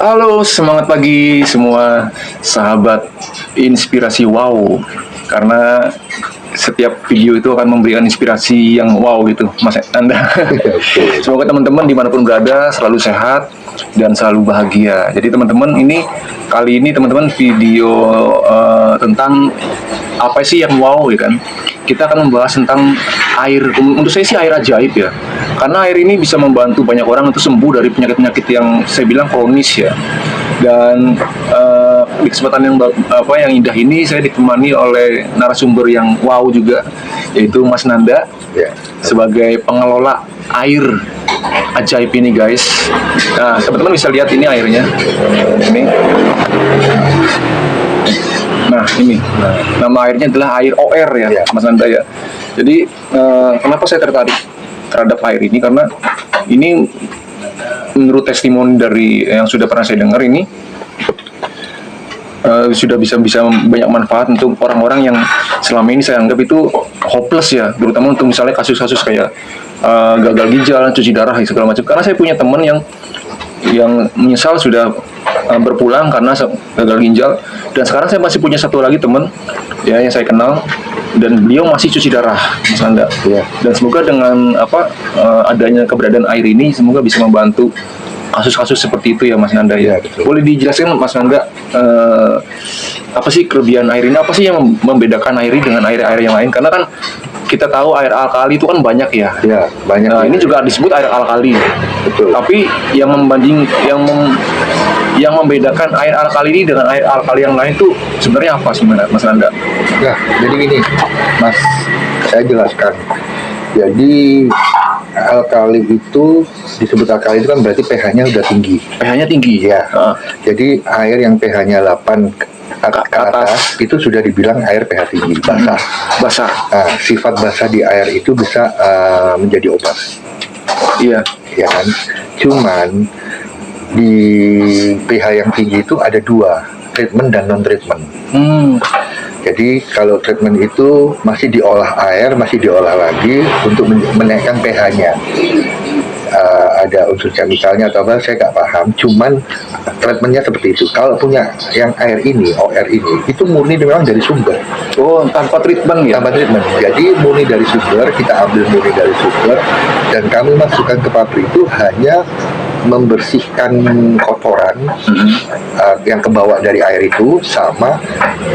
Halo, semangat pagi semua sahabat inspirasi wow. Karena setiap video itu akan memberikan inspirasi yang wow gitu, Mas Anda. Semoga teman-teman dimanapun berada selalu sehat dan selalu bahagia. Jadi teman-teman kali ini teman-teman video tentang apa sih yang wow ya kan? Kita akan membahas tentang air. Untuk saya sih air ajaib ya. Karena air ini bisa membantu banyak orang untuk sembuh dari penyakit-penyakit yang saya bilang kronis ya. Dan di kesempatan yang indah ini saya ditemani oleh narasumber yang wow juga, yaitu Mas Nanda Ya. sebagai pengelola air ajaib ini guys. Nah teman-teman bisa lihat ini airnya. Ini. Nah ini, nama airnya adalah air OR ya, Mas Nanda ya. Jadi kenapa saya tertarik terhadap air ini, karena ini menurut testimoni dari yang sudah pernah saya dengar ini sudah bisa banyak manfaat untuk orang-orang yang selama ini saya anggap itu hopeless ya, terutama untuk misalnya kasus-kasus kayak gagal ginjal, cuci darah segala macam. Karena saya punya teman yang menyesal sudah berpulang karena gagal ginjal, dan sekarang saya masih punya satu lagi teman ya yang saya kenal, dan beliau masih cuci darah, Mas Nanda. Ya. Dan semoga dengan adanya keberadaan air ini semoga bisa membantu kasus-kasus seperti itu ya, Mas Nanda ya. Betul. Boleh dijelaskan Mas Nanda apa sih kelebihan air ini? Apa sih yang membedakan air ini dengan air-air yang lain? Karena kan kita tahu air alkali itu kan banyak ya. Ya, banyak. Nah, ini juga disebut air alkali. Betul. Tapi yang membedakan air alkali ini dengan air alkali yang lain itu sebenarnya apa sih, Mas Nanda? Nah, jadi gini, Mas, saya jelaskan. Jadi alkali itu disebut alkali itu kan berarti pH-nya udah tinggi. pH-nya tinggi. Ya. Jadi air yang pH-nya 8 ke atas itu sudah dibilang air pH tinggi, basah. Basah. Nah, sifat basah di air itu bisa menjadi obat. Iya. Ya kan? Cuman di pH yang tinggi itu ada dua, treatment dan non treatment. Jadi kalau treatment itu masih diolah air, masih diolah lagi untuk menaikkan pH-nya. Ada unsur misalnya atau apa, saya nggak paham. Cuman treatmentnya seperti itu. Kalau punya yang air ini, OR ini, itu murni memang dari sumber. Oh, tanpa treatment ya? Tanpa treatment. Jadi murni dari sumber, kita ambil murni dari sumber, dan kami masukkan ke pabrik itu hanya membersihkan kotoran yang kebawa dari air itu, sama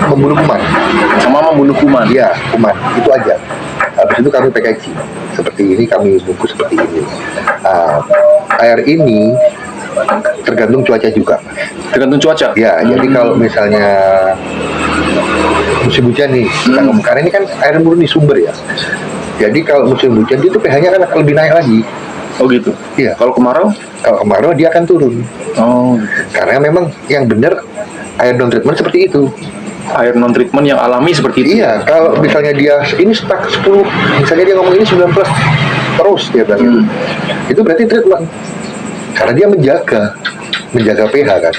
membunuh kuman. Iya, kuman. Itu aja. Habis itu kami packaging seperti ini, kami bungkus seperti ini. Air ini tergantung cuaca juga. Tergantung cuaca? Ya, jadi kalau misalnya musim hujan nih, kita ngomong, karena ini kan air murni sumber ya. Jadi kalau musim hujan itu pH-nya kan akan lebih naik lagi. Oh gitu? Iya. Kalau kemarau? Kalau kemarau dia akan turun. Oh. Karena memang yang benar air non treatment seperti itu. Air non treatment yang alami seperti itu? Iya, kalau misalnya dia ini stuck 10, misalnya dia ngomong ini 19 terus dia bilang itu berarti treatment. Karena dia menjaga pH kan.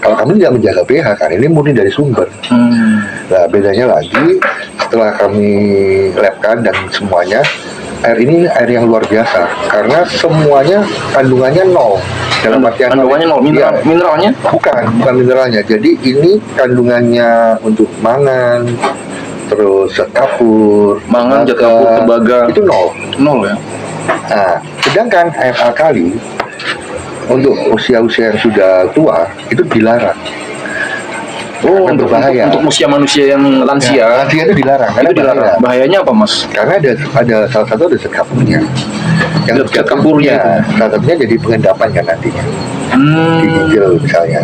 Kalau kami tidak menjaga pH kan, ini murni dari sumber. Nah, bedanya lagi setelah kami labkan dan semuanya, air ini air yang luar biasa karena semuanya kandungannya nol. Dalam artian kandungannya nol, mineralnya? Bukan mineralnya. Jadi ini kandungannya untuk mangan, terus zat kapur, tembaga itu nol ya. Nah, sedangkan air alkali untuk usia-usia yang sudah tua itu dilarang. Oh, untuk berbahaya. Untuk usia manusia yang lansia. Ya, lansia itu dilarang. Itu dilarang. Bahayanya apa, Mas? Karena ada salah satu ada zat kapurnya. Yang zat kapurnya, salah satunya jadi pengendapan kan nantinya. Di ginjal misalnya.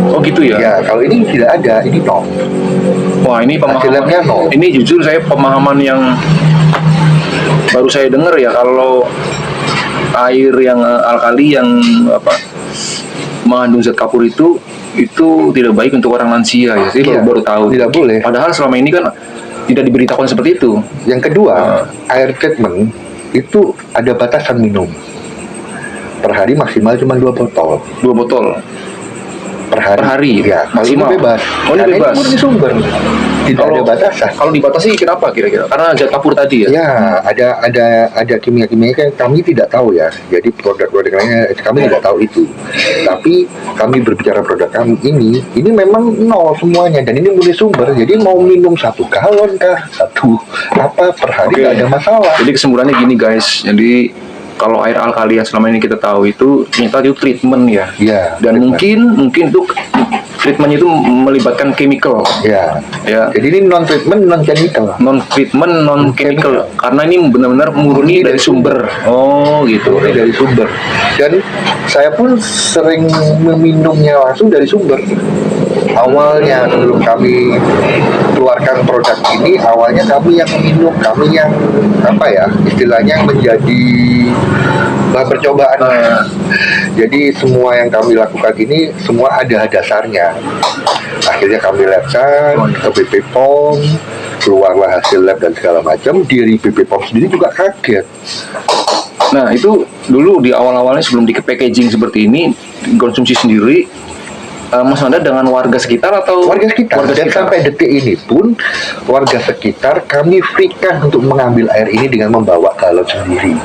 Oh gitu ya? Ya, kalau ini tidak ada, ini nol. Wah, ini pemahamannya nol. Ini jujur saya pemahaman yang baru saya dengar ya, kalau air yang alkali yang mengandung zat kapur itu tidak baik untuk orang lansia ya. Saya baru tahu. Tidak boleh. Padahal selama ini kan tidak diberitakan seperti itu. Yang kedua, air treatment itu ada batasan minum. Per hari maksimal cuma 2 botol. 2 botol per hari. Ya, maksimal. Ini bebas. Oh, ini bebas. Ini murni sumber. Tidak ada batasan. Kalau dibatasi kenapa kira-kira? Karena zat kapur tadi ya? Ya, ada kimia-kimia yang kami tidak tahu ya. Jadi produk-produk lainnya kami tidak tahu itu. Tapi kami berbicara produk kami ini memang nol semuanya, dan ini murni sumber. Jadi mau minum 1 galon kah, satu apa per hari Oke. nggak ada masalah. Jadi kesimpulannya gini guys, jadi kalau air alkali yang selama ini kita tahu itu ternyata itu treatment ya. Ya. Dan treatment. mungkin tuh treatmentnya itu melibatkan chemical. Ya. Ya. Jadi ini non treatment, non chemical. Non treatment, non chemical. Karena ini benar-benar murni dari sumber. Oh, gitu. Murni dari sumber. Dan saya pun sering meminumnya langsung dari sumber. Awalnya sebelum kami keluarkan produk ini, awalnya kami yang minum, kami yang apa ya, istilahnya menjadi bahan percobaan. Jadi semua yang kami lakukan ini semua ada dasarnya. Akhirnya kami labkan ke BP POM, keluarlah hasil lab dan segala macam. Diri BP POM sendiri juga kaget. Nah, itu dulu di awal-awalnya sebelum di packaging seperti ini, konsumsi sendiri, Mas Nanda dengan warga sekitar atau Warga sekitar. Dan sampai detik ini pun warga sekitar kami freekan untuk mengambil air ini dengan membawa galon sendiri.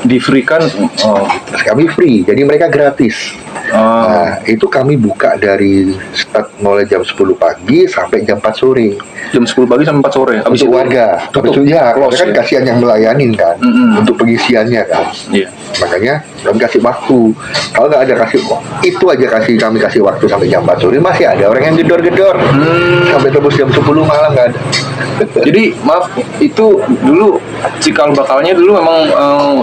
di-free-kan? Oh, Kami free, jadi mereka gratis. Nah, itu kami buka dari start mulai jam 10 pagi sampai jam 4 sore. jam 10 pagi sampai 4 sore. Habis Untuk itu warga. tutup. Habis itu ya, Close, kan ya? kasihan yang melayanin kan, untuk pengisiannya kan. Iya. Makanya kami kasih waktu. Kalau nggak ada kasih, itu aja kami kasih waktu sampai jam 4 sore, masih ada orang yang gedor-gedor sampai tembus jam 10 malam nggak ada. Jadi maaf, itu dulu cikal bakalnya dulu memang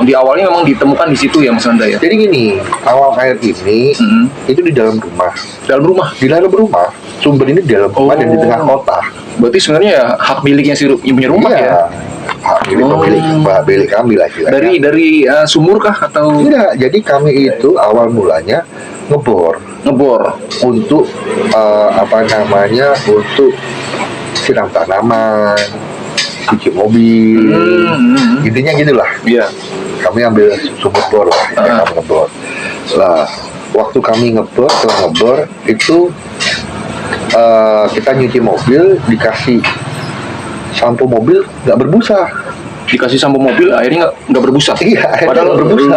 di awalnya memang ditemukan di situ ya Mas Nanda ya. Jadi gini, awal air ini itu di dalam rumah. Dalam rumah. Di dalam rumah, sumber ini di dalam rumah dan di tengah kota. Berarti sebenarnya ya hak miliknya si yang punya rumah Iya. ya. Hak milik kami lah istilahnya. Dari sumur kah atau Tidak, jadi kami itu awal mulanya ngebor ngebor? untuk untuk siram tanaman, cuci mobil, intinya gitulah. Iya. Kami ambil sumur bor lah, kami ngebor. Lah, waktu kami setelah ngebor itu kita nyuci mobil, dikasih sampo mobil nggak berbusa. Dikasih sampo mobil airnya nggak berbusa. Iya, airnya Padahal nggak berbusa.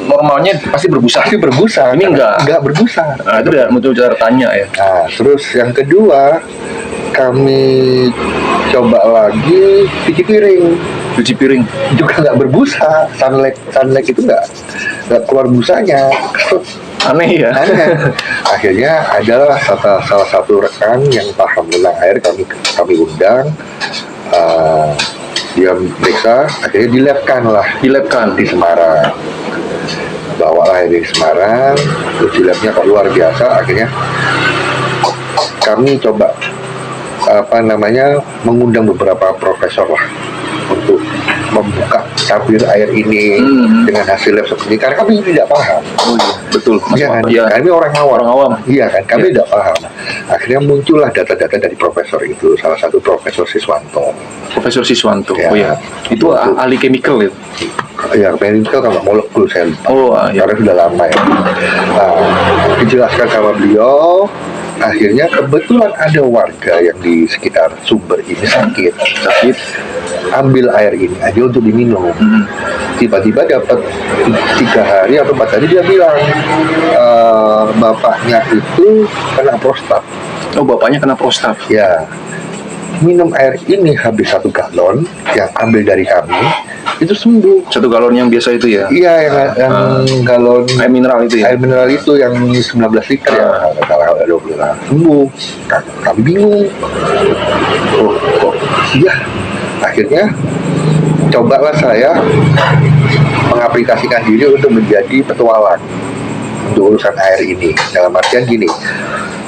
Normalnya pasti berbusa. Pasti berbusa. Ini nggak berbusa. Nah, itu udah muncul cara tanya ya. Nah, terus yang kedua kami coba lagi cuci piring, Cuci piring. juga nggak berbusa. Sunlight itu nggak keluar busanya. Aneh ya. Aneh. Akhirnya adalah salah satu rekan yang paham tentang air, kami undang. Dia meriksa, akhirnya dilabkan di Semarang. Bawalah di Semarang, terus di labnya kok luar biasa. Akhirnya kami coba mengundang beberapa profesor lah untuk membuka tabir air ini dengan hasil lab seperti ini, karena kami tidak paham. Oh iya, betul. Mas Iya kan? Iya. Kami orang awam. Orang awam. Iya kan, kami tidak paham. Akhirnya muncullah data-data dari profesor itu, salah satu Profesor Siswanto. Profesor Siswanto. Ya. Oh ya. Itu ahli chemical ya. Ya, chemical kalau molekul saya lupa. Oh, iya. Karena sudah lama ya. Nah, dijelaskan sama beliau. Akhirnya kebetulan ada warga yang di sekitar sumber ini sakit. Ambil air ini aja untuk diminum. Tiba-tiba dapat 3 hari atau 4 hari dia bilang bapaknya itu kena prostat. Oh, bapaknya kena prostat. Ya, minum air ini habis 1 galon yang ambil dari kami itu sembuh. 1 galon yang biasa itu ya. Iya, yang galon Air mineral itu ya. air mineral itu yang 19 liter ya, salah 20 lah, sembuh. Kami bingung. Oh, kok iya. Akhirnya cobalah saya mengaplikasikan diri untuk menjadi petualang untuk urusan air ini. Dalam artian gini,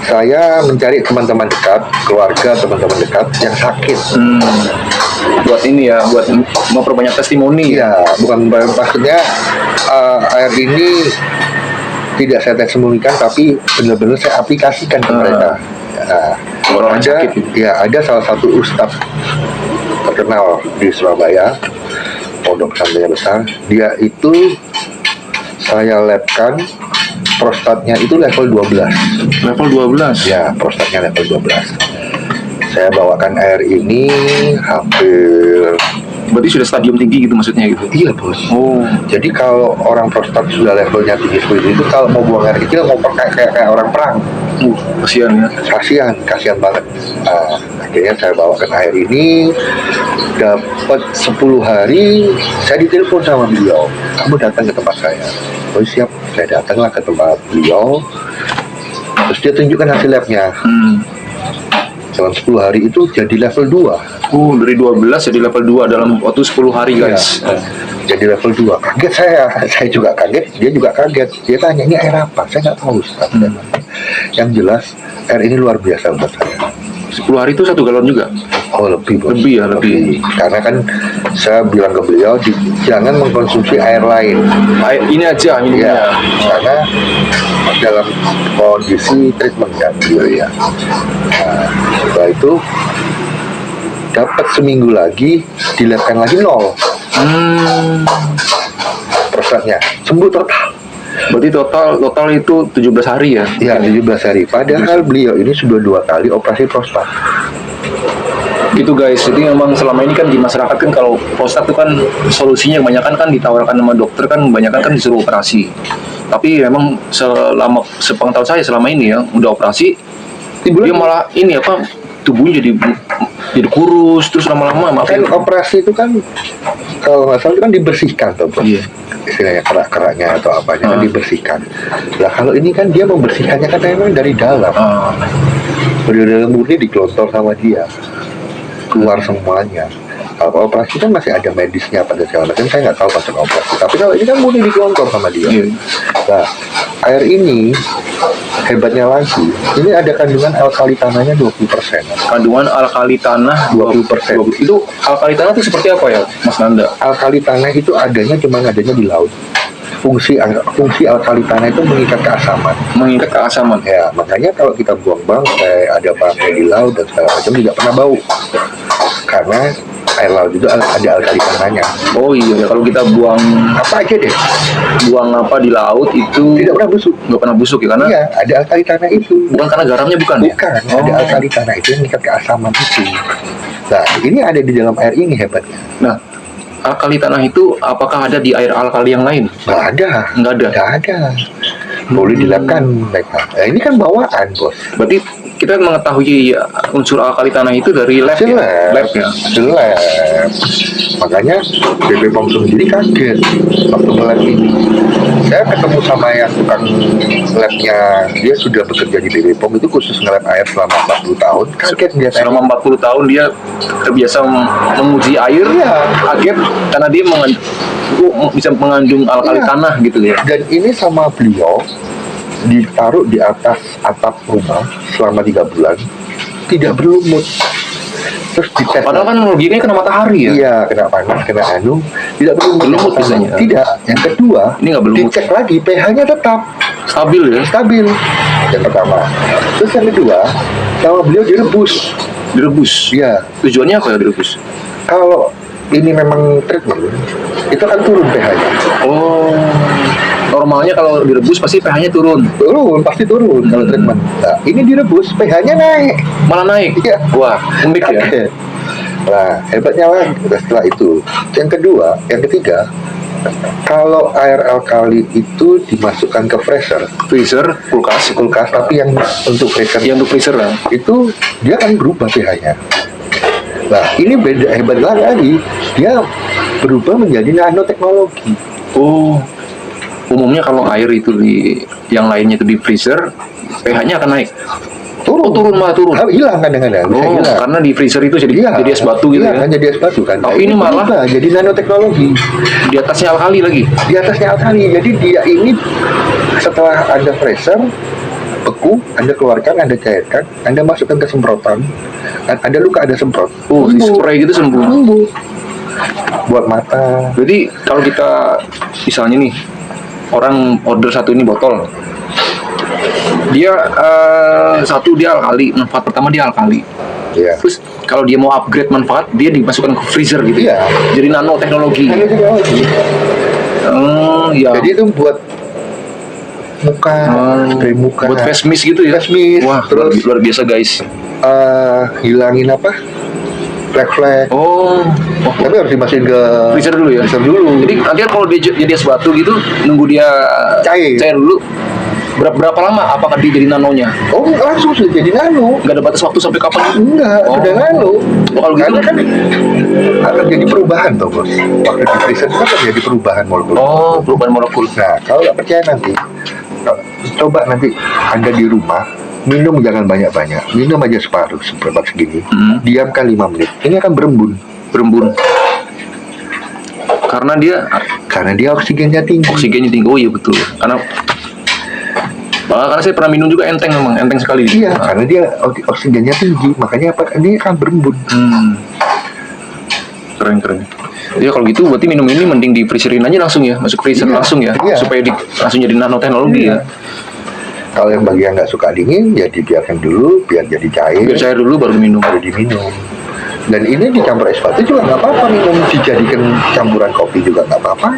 saya mencari teman-teman dekat, keluarga, teman-teman dekat yang sakit. Buat ini ya, buat memperbanyak testimoni. Iya, bukan maksudnya air ini tidak saya testimonikan, tapi benar-benar saya aplikasikan ke mereka. Nah, Orang ada, sakit. ya ada salah satu ustadz terkenal di Surabaya, pondok pesantren besar. Dia itu saya labkan prostatnya itu level 12. Level 12. Ya, prostatnya level 12. Saya bawakan air ini hampir. Berarti sudah stadium tinggi gitu maksudnya gitu. Iya bos. Oh. Jadi kalau orang prostat sudah levelnya tinggi seperti itu, kalau mau buang air kecil mau pakai kayak orang perang. Kasihan ya. Kasihan banget. Akhirnya saya bawakan air ini, dapat 10 hari, saya ditelepon sama beliau, kamu datang ke tempat saya. Oh siap, saya datanglah ke tempat beliau, terus dia tunjukkan hasil labnya. Dalam 10 hari itu jadi level 2. Dari 12 jadi level 2 dalam waktu 10 hari guys. Ya, jadi level 2. Kaget saya juga kaget, dia juga kaget. Dia tanya, ini air apa? Saya nggak tahu. Yang jelas, air ini luar biasa buat saya. 10 hari itu 1 galon juga? Oh lebih bos. Lebih ya, lebih. Karena kan saya bilang ke beliau, jangan mengkonsumsi air lain. Air ini aja minumnya. Ya, karena dalam kondisi treatment kan beliau ya. Nah, setelah itu dapat seminggu lagi, dilabkan lagi 0. Prostatnya sembuh total. Berarti total itu 17 hari ya? Ya 17 hari. Padahal beliau ini sudah 2 kali operasi prostat. Gitu guys, jadi memang selama ini kan di masyarakat kan kalau prostat itu kan solusinya kebanyakan kan ditawarkan sama dokter kan kebanyakan kan disuruh operasi. Tapi memang sepengetahuan saya selama ini ya udah operasi, dia malah ini apa tubuhnya jadi kurus terus lama-lama kan operasi itu kan kalau nggak salah itu kan dibersihkan tuh bos. Iya. Istilahnya kerak-keraknya atau apanya kan dibersihkan. Nah kalau ini kan dia membersihkannya kan memang dari dalam. Dari dalam murni digelontor sama dia, keluar semuanya. Kalau operasi kan masih ada medisnya pada segala macam, saya nggak tahu pasal operasi. Tapi kalau ini kan murni digelontor sama dia. Nah air ini hebatnya lagi, ini ada kandungan alkali tanahnya 20%. Kandungan alkali tanah 20%. Itu alkali tanah itu seperti apa ya Mas Nanda? Alkali tanah itu adanya di laut. Fungsi alkali tanah itu mengikat keasaman. Ya, makanya kalau kita buang bangkai, ada bangkai di laut dan segala macam tidak pernah bau. Karena air laut itu ada alkali tanahnya. Oh iya, kalau kita buang apa aja deh, buang apa di laut itu tidak pernah busuk. Nggak pernah busuk ya karena? Iya, ada alkali tanah itu. Bukan karena garamnya bukan? Bukan, ada alkali tanah itu yang mengikat keasaman itu. Nah, ini ada di dalam air ini hebatnya. Nah, alkali tanah itu apakah ada di air alkali yang lain? Nggak ada. Nggak ada. Boleh dilabkan mereka. Nah, ini kan bawaan bos. Berarti kita mengetahui unsur alkali tanah itu dari lab ya? Lab. Makanya BP POM sendiri kaget waktu nge-lab ini. Saya ketemu sama yang tukang labnya, dia sudah bekerja di BP POM itu khusus nge-lab air selama 40 tahun. Kaget dia. Selama 40 tahun dia terbiasa menguji air, kaget karena dia bisa mengandung alkali tanah gitu ya. Dan ini sama beliau ditaruh di atas atap rumah selama 3 bulan, tidak berlumut. Terus dites. Padahal kan logikanya kena matahari ya? Iya, kena panas, kena anu, tidak berlumut biasanya. Tidak. Yang kedua, ini nggak berlumut. dicek lagi, pH-nya tetap stabil ya? Stabil. Yang pertama. Terus yang kedua, sama beliau direbus. Iya. Tujuannya apa ya direbus? Kalau ini memang treatment, itu akan turun pH-nya. Oh. Normalnya kalau direbus pasti pH-nya turun. Pasti turun kalau treatment. Nah, ini direbus, pH-nya naik. Malah naik? Iya. Wah, unik ya. Nah, hebatnya lagi setelah itu. Yang kedua, yang ketiga, kalau air alkali itu dimasukkan ke freezer, kulkas, tapi yang untuk freezer, lah, itu dia akan berubah pH-nya. Nah, ini beda hebat lagi, dia berubah menjadi nanoteknologi. Oh. Umumnya kalau air itu yang lainnya itu di freezer, pH-nya akan naik. Malah turun. Hilang kadang-kadang. Hilang. Karena di freezer itu jadi es batu gitu ya. Jadi es batu kan. Tapi ini malah jadi nanoteknologi. Di atasnya alkali lagi. Jadi dia ini setelah Anda freezer, beku, Anda keluarkan, Anda cairkan, Anda masukkan ke semprotan. Ada luka, ada semprot. Di spray gitu sembuh. Buat mata. Jadi kalau kita misalnya nih orang order satu ini botol, dia dia alkali, manfaat pertama dia alkali. Yeah. Terus kalau dia mau upgrade manfaat, dia dimasukkan ke freezer gitu. Yeah. Jadi nanoteknologi. Jadi itu buat muka, spray muka, buat face mist gitu ya. Face mist. Wah, luar biasa guys. hilangin apa? Flek-flek. Oh, Tapi harus dimasukin ke freezer dulu ya. freezer dulu. Jadi nanti kan kalau dia jadi es batu gitu, nunggu dia Cair. dulu. Berapa lama? Apakah dia jadi nanonya? Oh, langsung sudah jadi nano. Nggak ada batas waktu sampai kapan? Enggak, Oh. udah nano. Kalau gitu Karena kan akan jadi perubahan toh bos. Waktu di freezer kan terjadi perubahan molekul. Oh, perubahan molekul. Nah, kalau nggak percaya nanti, coba nanti Anda di rumah, minum jangan banyak-banyak. Minum aja separuh, seperempat segini. Diamkan 5 menit. Ini akan berembun. Karena dia Oksigennya tinggi. oksigennya tinggi. Oh iya betul. Karena saya pernah minum juga enteng sekali. Iya, karena dia oksigennya tinggi. Makanya dia akan berembun. Keren. Ya kalau gitu berarti minum ini mending di freezerin aja langsung ya, masuk freezer Iya, langsung ya, iya. supaya langsung jadi nanoteknologi ya. Kalau yang bagi yang nggak suka dingin, ya dibiarkan dulu biar jadi cair. Biar cair dulu baru diminum. Baru diminum. Dan ini dicampur es batu juga nggak apa-apa, minum dijadikan campuran kopi juga nggak apa-apa.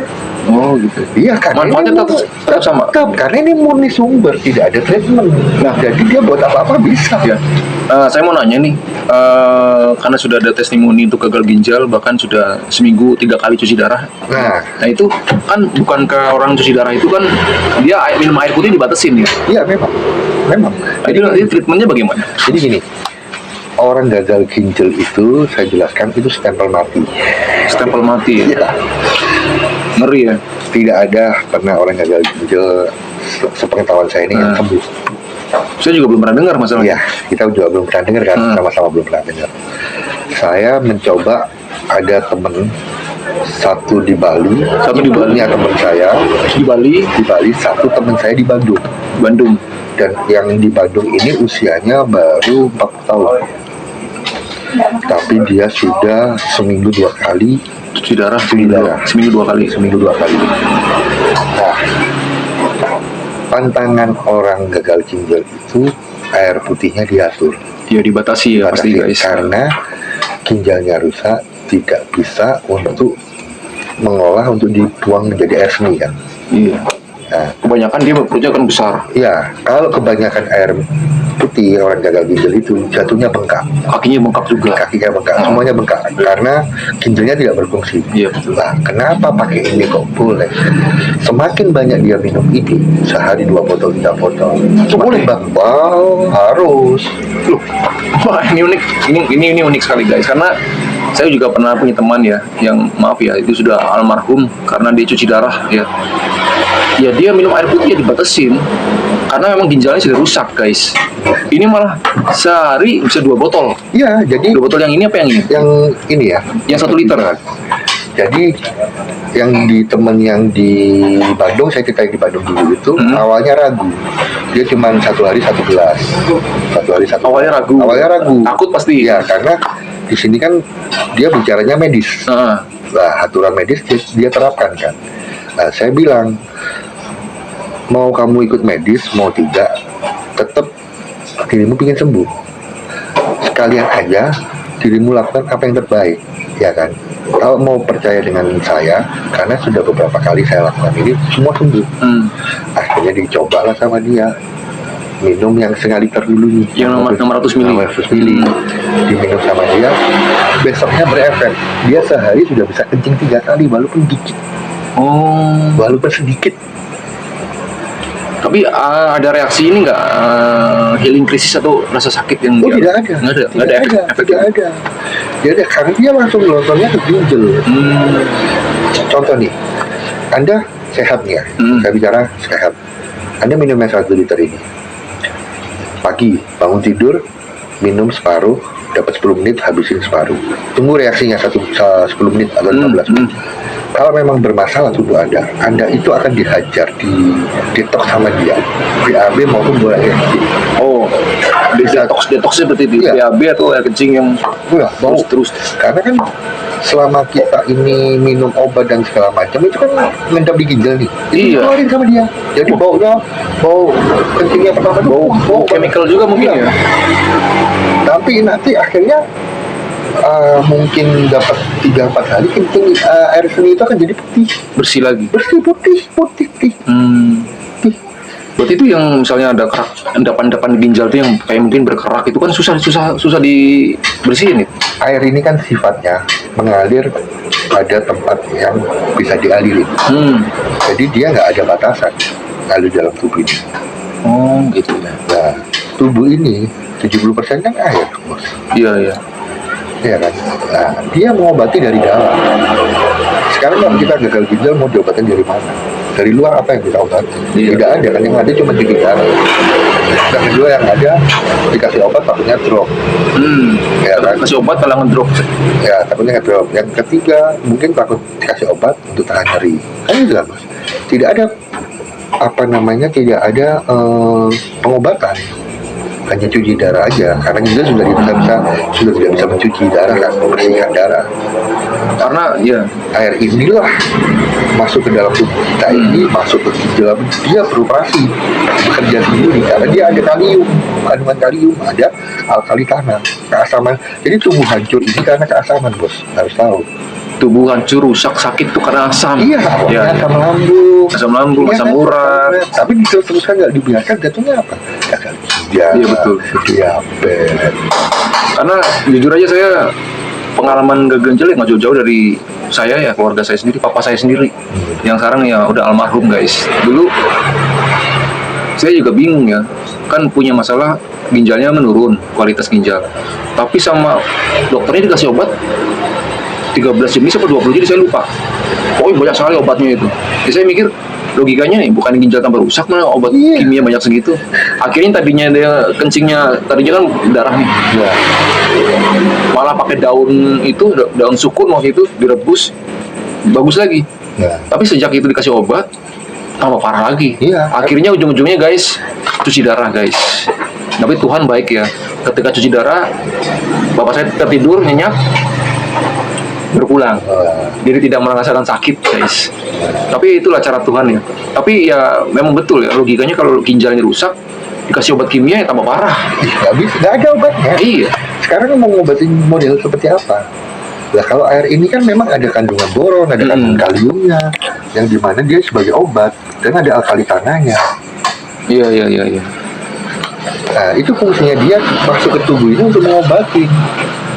Oh gitu. Iya, karena Manfaatnya ini tetap sama. tetap, karena ini murni sumber, tidak ada treatment. Nah, jadi dia buat apa-apa bisa. Ya. Saya mau nanya nih, karena sudah ada testimoni untuk gagal ginjal, bahkan sudah seminggu 3 kali cuci darah. Nah, itu kan bukan ke orang cuci darah itu kan dia minum air putih dibatasin ya. iya memang. Jadi nanti treatmentnya bagaimana? Jadi gini, orang gagal ginjal itu saya jelaskan itu stempel mati. Stempel mati ya. Iya. Ngeri ya. Tidak ada pernah orang gagal ginjal sepengetahuan saya ini yang sembuh. Saya juga belum pernah dengar masalahnya. Iya, kita juga belum pernah dengar kan, sama-sama belum pernah dengar. Saya mencoba, ada temen satu di Bali, ibunya teman saya Di Bali, satu teman saya di Bandung. Dan yang di Bandung ini usianya baru 40 tahun. Tapi dia sudah seminggu 2 kali cuci darah. Seminggu dua kali. Nah, pantangan orang gagal ginjal itu air putihnya diatur. Ya dibatasi ya pasti guys. Karena ginjalnya rusak, tidak bisa untuk mengolah untuk dibuang menjadi air seni kan. Iya. Nah, Kebanyakan dia perutnya kan besar. ya kalau kebanyakan air putih orang gagal ginjal itu jatuhnya bengkak, Kakinya bengkak juga. kakinya bengkak, semuanya bengkak karena ginjalnya tidak berfungsi. Iya betul. Nah, kenapa pakai ini kok boleh? Semakin banyak dia minum ini, sehari 2 botol 3 botol, boleh bang? Wow, harus. Loh, wah ini unik. Ini unik sekali guys. Karena saya juga pernah punya teman ya, yang maaf ya itu sudah almarhum karena dia cuci darah ya. Ya dia minum air putih ya dibatasin karena memang ginjalnya sudah rusak guys. Ini malah sehari bisa 2 botol. Iya, jadi 2 botol yang ini apa yang ini? yang ini ya, Yang 1 liter. jadi yang di temen yang di Bandung, saya ceritain di Bandung dulu itu awalnya ragu, dia cuma 1 hari 1 gelas, 1 hari 1 gelas. Awalnya ragu, Takut pasti. ya karena di sini kan dia bicaranya medis. Nah, Nah, aturan medis dia terapkan kan. Nah, saya bilang, mau kamu ikut medis, mau tidak, tetap dirimu ingin sembuh. Sekalian aja dirimu lakukan apa yang terbaik, ya kan? Kalau mau percaya dengan saya, karena sudah beberapa kali saya lakukan ini, semua sembuh. Akhirnya dicobalah sama dia, minum yang 1,5 liter dulu nih, yang 600 mili. 600 mili diminum sama dia, besoknya berefek. Dia sehari sudah bisa kencing 3 kali walaupun dikit, walaupun sedikit. Tapi ada reaksi ini nggak healing krisis atau rasa sakit yang Oh, tidak ada. Nggak ada efek. Tidak ada. Tidak ada, karena dia langsung nontonnya ke ginjal. Contoh nih, Anda sehat nih ya, saya bicara sehat. Anda minum yang 1 liter ini, pagi bangun tidur, minum separuh, dapat 10 menit, habisin separuh. Tunggu reaksinya 10 menit atau 15 menit. Kalau memang bermasalah tubuh Anda itu akan dihajar, di detox sama dia, BAB maupun bola air. Oh, detox seperti itu, Iya. BAB atau air kencing yang Wah, bau. terus. Karena kan selama kita ini minum obat dan segala macam itu kan ngendap di ginjal nih. Itu Iya. dikeluarin sama dia. Jadi bau kencingnya pertama itu Bau chemical juga mungkin ya. Tapi nanti akhirnya mungkin dapat 3-4 hari kencing, air seni itu akan jadi putih, Bersih lagi. bersih, putih. Berarti itu yang misalnya ada kerak endapan-endapan ginjal itu yang kayak mungkin berkerak itu kan susah dibersihin itu. Air ini kan sifatnya mengalir pada tempat yang bisa dialiri. Jadi dia nggak ada batasan ngalir dalam tubuh ini. Oh gitu ya. Nah, tubuh ini 70% kan air, bos. Iya. Iya kan? Nah, dia mengobati dari dalam. Sekarang kalau kita gagal ginjal mau diobatin dari mana? Dari luar apa yang kita obati? Iya. Tidak ada kan, yang ada cuma cuci darah. Dan kedua yang ada dikasih obat takutnya drop. Ya kan? Kasih obat malah ngedrop. Ya takutnya drop. Yang ketiga mungkin takut dikasih obat untuk tahan nyeri. Kan itu kan, Mas. Tidak ada tidak ada pengobatan, hanya cuci darah aja karena ginjal sudah tidak bisa mencuci darah kan, membersihkan darah. Karena ya Air inilah masuk ke dalam tubuh kita ini, masuk ke ginjal, dia beroperasi bekerja sendiri karena dia ada kalium, kandungan kalium, ada alkali tanah, keasaman. Jadi tubuh hancur ini karena keasaman, bos, harus tahu. tubuh hancur, rusak, sakit tuh karena asam. Iya, awalnya asam lambung, asam lambung, Iya, asam kan? urat. Tapi diteruskan nggak dibiarkan, jatuhnya apa? Gagal ginjal. Iya, betul. Diabetes. Karena jujur aja saya pengalaman gagal ginjal nggak jauh-jauh dari saya ya, keluarga saya sendiri, papa saya sendiri. Yang sekarang ya udah almarhum, guys. Dulu saya juga bingung ya, kan punya masalah ginjalnya menurun, kualitas ginjal. Tapi sama dokternya dikasih obat 13 jenis atau 20 jenis, saya lupa. Pokoknya banyak sekali obatnya itu. Jadi saya mikir, logikanya nih bukan ginjal tambah rusak, mana obat kimia banyak segitu. Akhirnya tadinya dia kencingnya, tadinya kan darah nih. Ya. Malah pakai daun itu, daun sukun waktu itu direbus, bagus lagi. Ya. Tapi sejak itu dikasih obat, tambah parah lagi. Iya. Akhirnya ujung-ujungnya guys, cuci darah guys. Tapi Tuhan baik ya. Ketika cuci darah, bapak saya tertidur, nyenyak, berpulang. Jadi tidak merasakan sakit guys. Tapi itulah cara Tuhan ya. Tapi ya memang betul ya, logikanya kalau ginjalnya rusak, dikasih obat kimia ya tambah parah. Nggak bisa, nggak ada obatnya. Iya. Sekarang mau ngobatin model seperti apa? Nah, kalau air ini kan memang ada kandungan boron, ada kandungan kaliumnya, yang dimana dia sebagai obat, dan ada alkali tanahnya. Iya. Nah, itu fungsinya dia masuk ke tubuh ini untuk mengobati.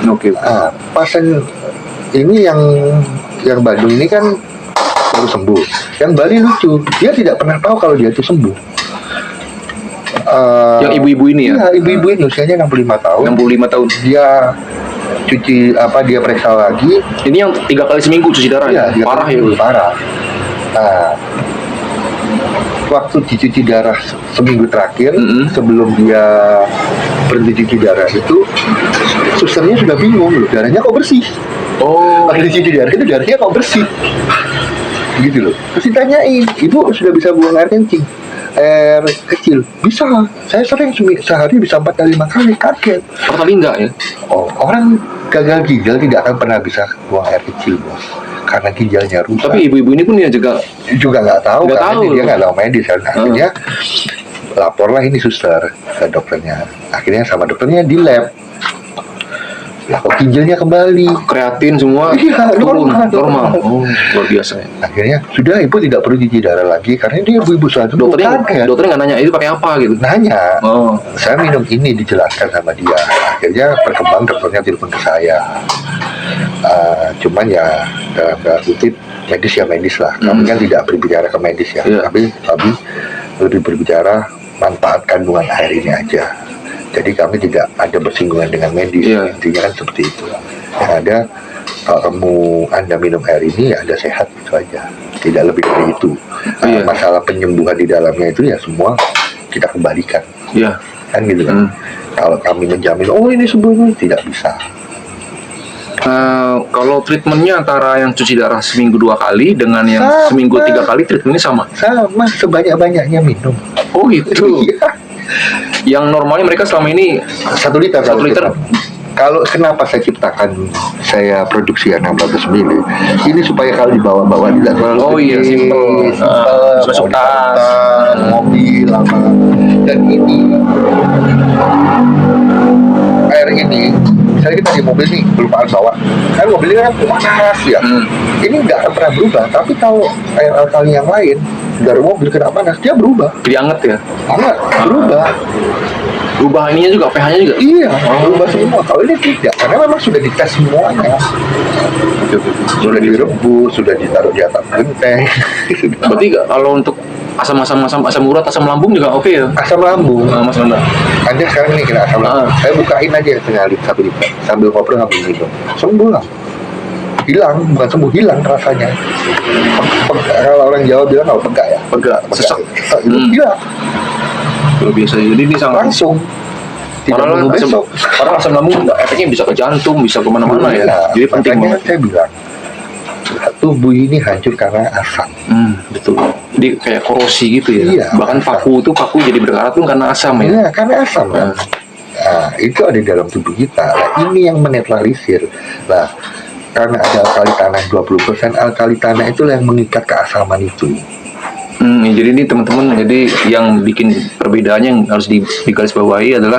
Oke. Nah, pasien ini yang Bandung ini kan baru sembuh. Yang Bali lucu, dia tidak pernah tahu kalau dia itu sembuh. Yang ibu-ibu ini ya? Iya, ibu-ibu ini usianya 65 tahun. 65 tahun. Dia dia periksa lagi. Ini yang 3 kali seminggu cuci darah ya? Dia Parah ya? Parah. Nah, waktu dicuci darah seminggu terakhir, sebelum dia berhenti cuci darah itu, susternya sudah bingung loh, darahnya kok bersih. Oh. Pas dicuci darah itu darahnya kok bersih. Gitu loh. Terus ditanyain, ibu sudah bisa buang air kencing? Air kecil? Bisa. Saya sering sehari bisa 4 kali 5 kali, kaget. Kali enggak ya? Oh, orang gagal ginjal tidak akan pernah bisa buang air kecil, bos, karena ginjalnya rusak. Tapi ibu-ibu ini pun ya juga nggak tahu, nggak karena tahu. dia nggak tahu medis kan. Akhirnya laporlah ini suster ke dokternya. Akhirnya sama dokternya di lab, lah kok ginjalnya kembali, kreatin semua Iya, turun normal. Oh, luar biasa ya. Akhirnya sudah, ibu tidak perlu cuci darah lagi karena dia ibu-ibu saat itu Dokternya nggak nanya itu pakai apa gitu. nanya. Oh. Saya minum ini, dijelaskan sama dia. Akhirnya berkembang, dokternya telepon ke saya. Cuman ya dalam kutip medis ya medis lah. Kami kan tidak berbicara ke medis ya. Iya. Tapi lebih berbicara manfaat kandungan air ini aja. Jadi kami tidak ada bersinggungan dengan medis. Iya. Intinya kan seperti itu. Yang ada, kalau Anda minum air ini ya Anda sehat, itu aja. Tidak lebih dari itu. Iya. Masalah penyembuhan di dalamnya itu ya semua kita kembalikan. Iya. Kan gitu kan. Kalau kami menjamin, oh ini sembuh, tidak bisa. Kalau treatmentnya antara yang cuci darah seminggu 2 kali dengan yang Sama. seminggu 3 kali, treatmentnya sama. Sama, sebanyak-banyaknya minum. Oh gitu. Iya. Yang normalnya mereka selama ini 1 liter. 1 liter. Kalau kenapa saya produksi 600 ml ini supaya kalau dibawa-bawa tidak terlalu Oh iya, simple. Masuk tas. Mobil apa. Dan ini air ini, misalnya kita di mobil nih kelupaan bawa, kan mobilnya kan panas ya. Ini nggak akan pernah berubah. Tapi kalau air alkali yang lain dari mobil kena panas, dia berubah. Jadi anget ya. Hangat, berubah. Berubah ininya juga, pH-nya juga. Iya, berubah semua. Kalau ini tidak, karena memang sudah dites semuanya. Sudah direbus, sudah ditaruh di atas genteng. Berarti kalau untuk asam urat, asam lambung juga oke ya. Asam lambung. Mas Nanda. Anda sekarang ini kena asam lambung. Saya bukain aja setengah liter, 1 liter. Sambil ngobrol sambil minum. Sembuh lah. Hilang, bukan sembuh, hilang rasanya. Kalau orang Jawa bilang kalau pegak ya. Pegak, sesek. Hilang. Luar biasa. Jadi ini sangat Langsung. Tidak menunggu besok. Padahal asam lambung efeknya bisa ke jantung, bisa kemana-mana ya. Jadi penting makanya banget. saya bilang tubuh ini hancur karena asam. Betul. Jadi kayak korosi gitu ya. Iya, Bahkan asam. paku jadi berkarat pun karena asam ya. Iya, karena asam kan. Nah, itu ada di dalam tubuh kita. Nah, ini yang menetralisir. Nah, karena ada alkali tanah 20%, alkali tanah itulah yang mengikat keasaman itu. Ya, jadi ini teman-teman, jadi yang bikin perbedaannya yang harus digarisbawahi adalah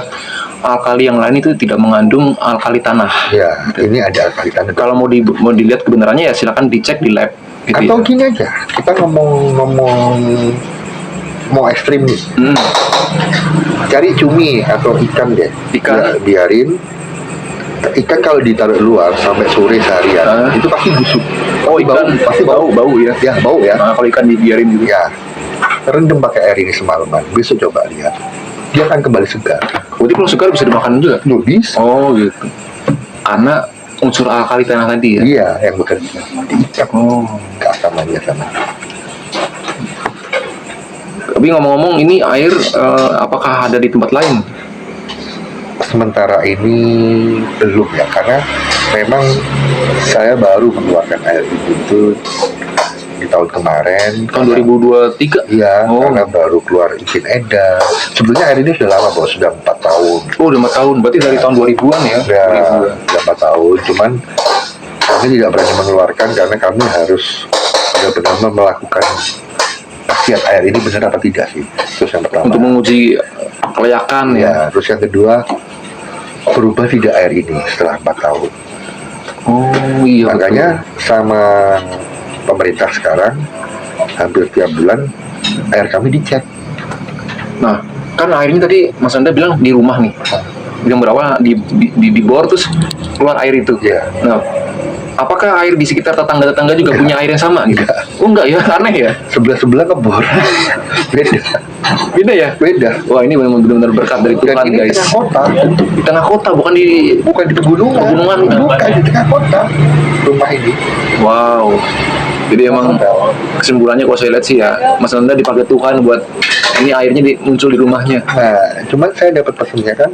alkali yang lain itu tidak mengandung alkali tanah. Ya, ini ada alkali tanah. Kalau mau dilihat kebenarannya ya silakan dicek di lab. Gitu Atau ya. gini aja, kita ngomong mau ekstrim nih. Cari cumi atau ikan deh. Ikan. Ya, biarin. Ikan kalau ditaruh luar sampai sore seharian, itu pasti busuk. Oh, ikan pasti bau. bau ya. Ya, bau ya. Nah, kalau ikan dibiarin gitu. Ya, rendam pakai air ini semalaman. Besok coba lihat, dia akan kembali segar. Berarti kalau segar bisa dimakan juga? Bisa. Oh gitu. Karena unsur alkali tanah tadi ya? Iya, yang bekerja. Diikat keasamannya sama. Tapi ngomong-ngomong, ini air apakah ada di tempat lain? Sementara ini belum ya, karena memang saya baru mengeluarkan air itu di tahun kemarin. Tahun 2023? Iya, Oh. karena baru keluar izin edar. Sebenarnya air ini sudah lama, Bos, sudah 4 tahun. Oh, udah 4 tahun. Berarti dari tahun 2000-an ya? Sudah 4 tahun, cuman kami tidak berani mengeluarkan karena kami harus benar-benar melakukan khasiat air ini benar apa tidak sih. Terus yang pertama. Untuk menguji kelayakan ya? Ya, terus yang kedua, berubah tidak air ini setelah 4 tahun. Oh iya. Makanya sama pemerintah sekarang hampir tiap bulan air kami dicek. Nah, kan airnya tadi Mas Anda bilang di rumah nih. Yang berawal di bor terus keluar air itu. Iya. Nah, apakah air di sekitar tetangga-tetangga juga punya air yang sama gitu? Oh enggak ya, aneh ya. Sebelah ngebor. Beda. Beda ya? Beda. Wah, ini memang benar-benar berkat dari Dan Tuhan ini guys. di tengah kota. Di tengah kota, bukan di... Bukan di pegunungan. Pegunungan. Bukan di tengah kota. Rumah ini. Wow. Jadi emang kesimpulannya kalau saya lihat sih ya, Mas Anda dipakai Tuhan buat ini airnya muncul di rumahnya. Nah, cuman saya dapat pesannya kan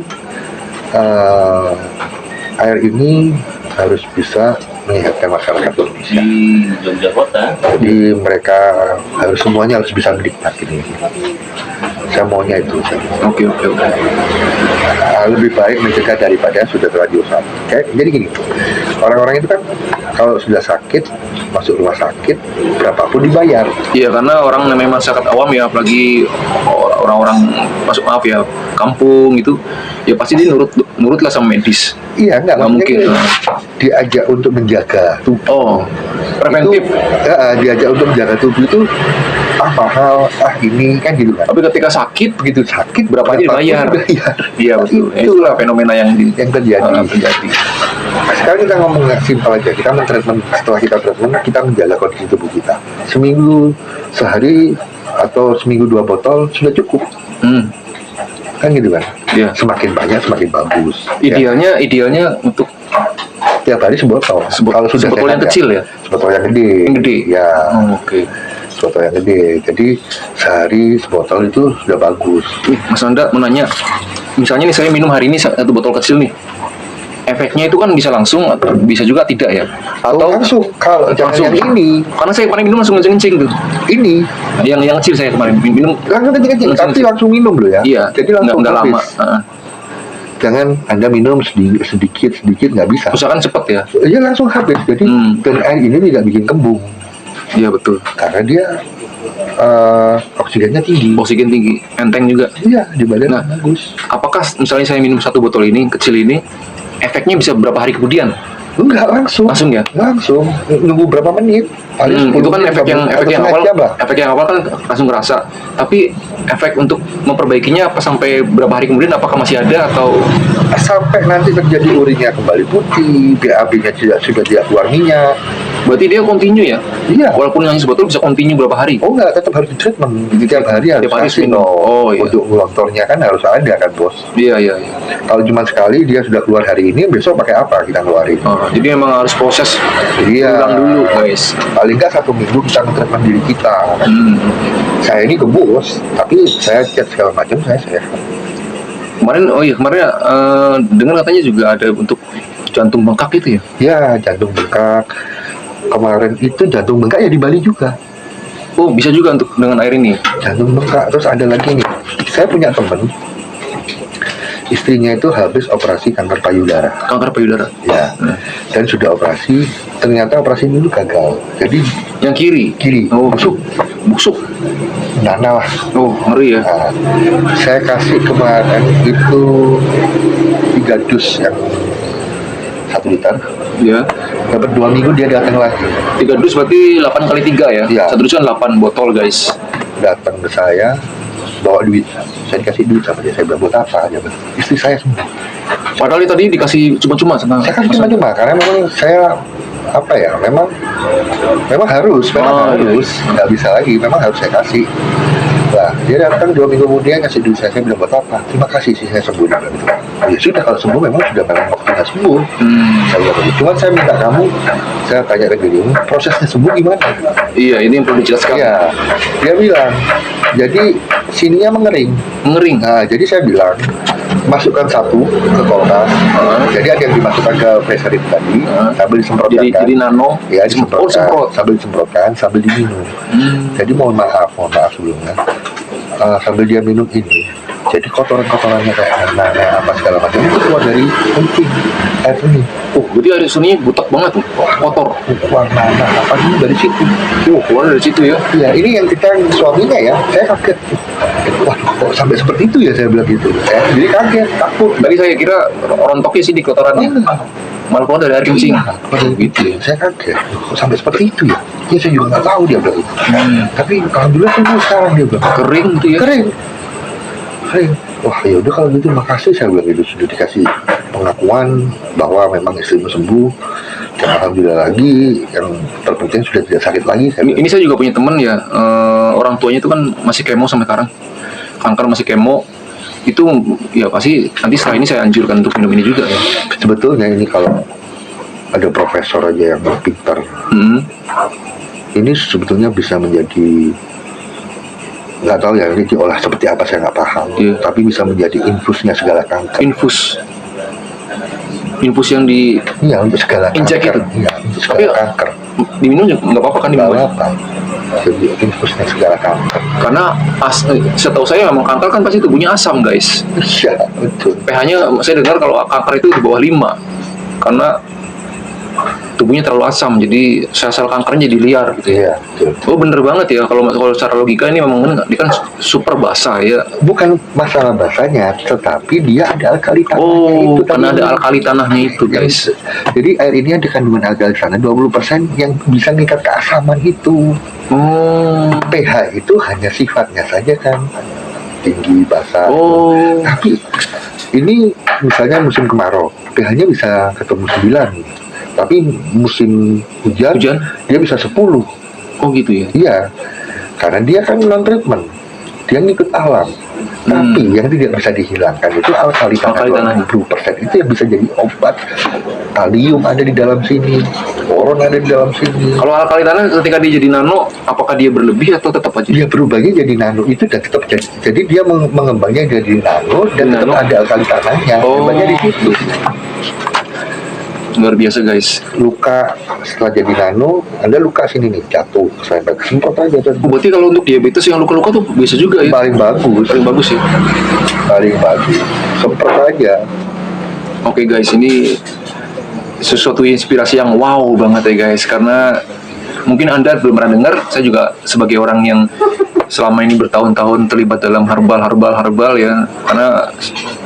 air ini harus bisa menyehatkan masyarakat Indonesia. Di Jogja Kota. Jadi mereka semuanya harus bisa menikmati ini. Saya maunya itu. Oke. Lebih baik mencegah daripada sudah terlanjur sakit. Jadi gini, orang-orang itu kan kalau sudah sakit masuk rumah sakit berapapun dibayar. Iya, karena orang namanya masyarakat awam ya, apalagi orang-orang masuk maaf ya kampung gitu, ya pasti dia nurutlah sama medis. Iya, nggak mungkin. Diajak untuk menjaga tubuh. Oh, preventif. Itu, diajak untuk menjaga tubuh itu mahal, ini kan gitu kan. Tapi ketika sakit, Begitu sakit berapa aja dibayar. Iya betul. Itulah fenomena yang terjadi. terjadi. Nah, sekarang kita ngomong simpel aja. Kita men-treatment, setelah kita treatment, kita menjaga kondisi tubuh kita. Seminggu, sehari, atau seminggu 2 botol sudah cukup. Kan gitu kan. Iya. Semakin banyak semakin bagus. Ya, Idealnya untuk tiap hari sebotol. Kalau sudah sebotol yang sehat, kecil ya. sebotol yang gede. Yang gede. Ya. Oke. Sebotol yang gede. Jadi sehari sebotol itu sudah bagus. Nih, Mas Anda mau nanya, misalnya nih saya minum hari ini 1 botol kecil nih, efeknya itu kan bisa langsung atau bisa juga tidak ya? Atau langsung kalau jangan yang ini, Karena saya kemarin minum langsung kencing tuh. ini Yang kecil saya kemarin minum. langsung kencing, tapi langsung minum loh ya. Iya. Jadi langsung nggak lama. habis. Jangan Anda minum sedikit nggak bisa. Usahakan cepet ya. Iya langsung habis. Jadi dan air ini tidak bikin kembung Iya betul. karena dia oksigennya tinggi. Oksigen tinggi, enteng juga. Iya di badan Nah. bagus. Apakah misalnya saya minum 1 botol ini kecil ini, efeknya bisa berapa hari kemudian? Enggak, langsung. Langsung ya? Langsung. Nunggu berapa menit? Paling 10 Itu kan menit, efek yang atau setengah jam lah. efek yang awal kan langsung kerasa. Tapi efek untuk memperbaikinya apa sampai berapa hari kemudian, apakah masih ada atau Sampai nanti terjadi urinnya kembali putih, BAB-nya sudah tidak keluar minyak. berarti dia continue ya? Iya. Walaupun hanya sebotol bisa continue berapa hari? Oh enggak, tetap harus di treatment. Tiap hari harus Tiap hari kasih minum. dong. Oh, iya. Untuk ngelontornya kan harus ada kan, bos. Iya, iya, iya. Kalau cuma sekali dia sudah keluar hari ini, besok pakai apa kita ngeluarin? Jadi memang harus proses Iya. ulang dulu, guys. Paling nggak 1 minggu kita nge-treatment diri kita. Saya ini gebus, tapi saya chat segala macam saya sehat. Kemarin dengar katanya juga ada untuk jantung bengkak itu ya? Ya, jantung bengkak. Kemarin itu jantung bengkak ya di Bali juga. Oh, bisa juga untuk dengan air ini. Jantung bengkak. Terus ada lagi nih. Saya punya temen, istrinya itu habis operasi kanker payudara. Kanker payudara. Ya. Dan sudah operasi, ternyata operasi ini gagal. Jadi Yang kiri. kiri, Oh, busuk, busuk. nana lah. Oh, ngeri ya. Nah, saya kasih kemarin itu 3 dus yang 1 liter. Ya. Dapat 2 minggu dia datang lagi. 3 dus berarti 8 kali 3 ya? Iya. 1 dus kan 8 botol, guys. Datang ke saya, bawa duit. Saya dikasih duit sama dia. Saya bilang, buat apa aja, Bang? Istri saya sembuh. Padahal tadi dikasih cuma-cuma sama. Saya kasih cuma-cuma karena memang saya apa ya, memang harus, nggak bisa lagi, memang harus saya kasih. Nah, dia datang 2 minggu kemudian ngasih duit saya bilang, buat apa? Terima kasih sih, saya sembuh. Dia bilang gitu. Ya sudah, kalau sembuh memang sudah memang waktunya sembuh. Saya bilang begitu. Cuman saya minta kamu, saya tanya ke dia, prosesnya sembuh gimana? Iya, ini yang perlu dijelaskan. Iya, dia bilang, jadi sininya mengering. Mengering. Nah, jadi saya bilang, masukkan 1 ke kulkas. Jadi ada yang dimasukkan ke freezer itu tadi, sambil disemprotkan. Jadi nano. Ya, disemprotkan. Oh, semprot. Sambil disemprotkan, sambil diminum. Jadi mohon maaf sebelumnya. Sambil dia minum ini, jadi kotoran-kotorannya kayak anak apa segala macam itu keluar dari kencing air seni. Oh, berarti air suninya butek banget tuh. Kotor. Keluar anak apa dulu dari situ. Oh, keluar dari situ ya. Iya, ini yang kita suaminya ya, saya kaget. Waduh, kok sampai seperti itu ya, saya bilang gitu. Saya sendiri kaget, takut. Tadi saya kira rontoknya sih di kotorannya. Malah keluar dari air kencing. Gitu ya. Saya kaget, kok sampai seperti itu ya? Ya saya juga nggak tahu dia bilang itu. Tapi alhamdulillah sembuh sekarang dia bilang. Kering gitu ya. Kering. Wah, ya udah kalau gitu makasih, saya bilang gitu, sudah dikasih pengakuan bahwa memang istrimu sembuh. Dan alhamdulillah lagi, yang terpenting sudah tidak sakit lagi. Ini saya juga punya teman ya, orang tuanya itu kan masih kemo sampai sekarang. Kanker masih kemo. Itu ya pasti nanti setelah ini saya anjurkan untuk minum ini juga ya. Sebetulnya ini kalau ada profesor aja yang pintar, ini sebetulnya bisa menjadi, nggak tahu ya ini diolah seperti apa, saya nggak paham. Tapi bisa menjadi infusnya segala kanker. Infus yang di Iya, untuk segala injek kanker. itu. Iya, untuk segala kanker. Diminum juga nggak apa-apa kan Nggak diminum? apa. Jadi infusnya segala kanker. Karena setahu saya memang kanker kan pasti tubuhnya asam, guys. Iya, betul. pH-nya saya dengar kalau kanker itu di bawah 5. Karena tubuhnya terlalu asam, jadi sel-sel kankernya jadi liar gitu ya. Iya, betul. Oh, bener banget ya, kalau secara logika ini memang dia kan super basah ya. Bukan masalah basahnya, tetapi dia ada alkali tanahnya Oh, itu. karena ada alkali tanahnya itu, guys. Jadi air ini ada kandungan alkali tanah 20% yang bisa mengikat keasaman itu. Oh. pH itu hanya sifatnya saja kan, tinggi, basah. Oh. Tapi ini misalnya musim kemarau, pH-nya bisa ketemu 9. Tapi musim hujan dia bisa 10. Oh gitu ya? Iya, karena dia kan non-treatment, dia ngikut alam. Tapi yang tidak bisa dihilangkan itu alkali tanah 20%. Itu yang bisa jadi obat. Kalium ada di dalam sini, boron ada di dalam sini. Kalau alkali tanah ketika dia jadi nano, apakah dia berlebih atau tetap aja? Dia berubahnya jadi nano itu dan tetap jadi dia mengembangnya jadi nano dan tetap ada alkali tanahnya. Hebatnya di situ. Luar biasa, guys. Luka setelah jadi nano, Anda luka sini nih, jatuh, sampai semprot aja. Berarti kalau untuk diabetes yang luka-luka tuh bisa juga ya? Paling bagus. Paling bagus ya? Paling bagus. Semprot aja. Oke, guys, ini sesuatu inspirasi yang wow banget ya, guys. Karena mungkin Anda belum pernah dengar, saya juga sebagai orang yang selama ini bertahun-tahun terlibat dalam herbal ya, karena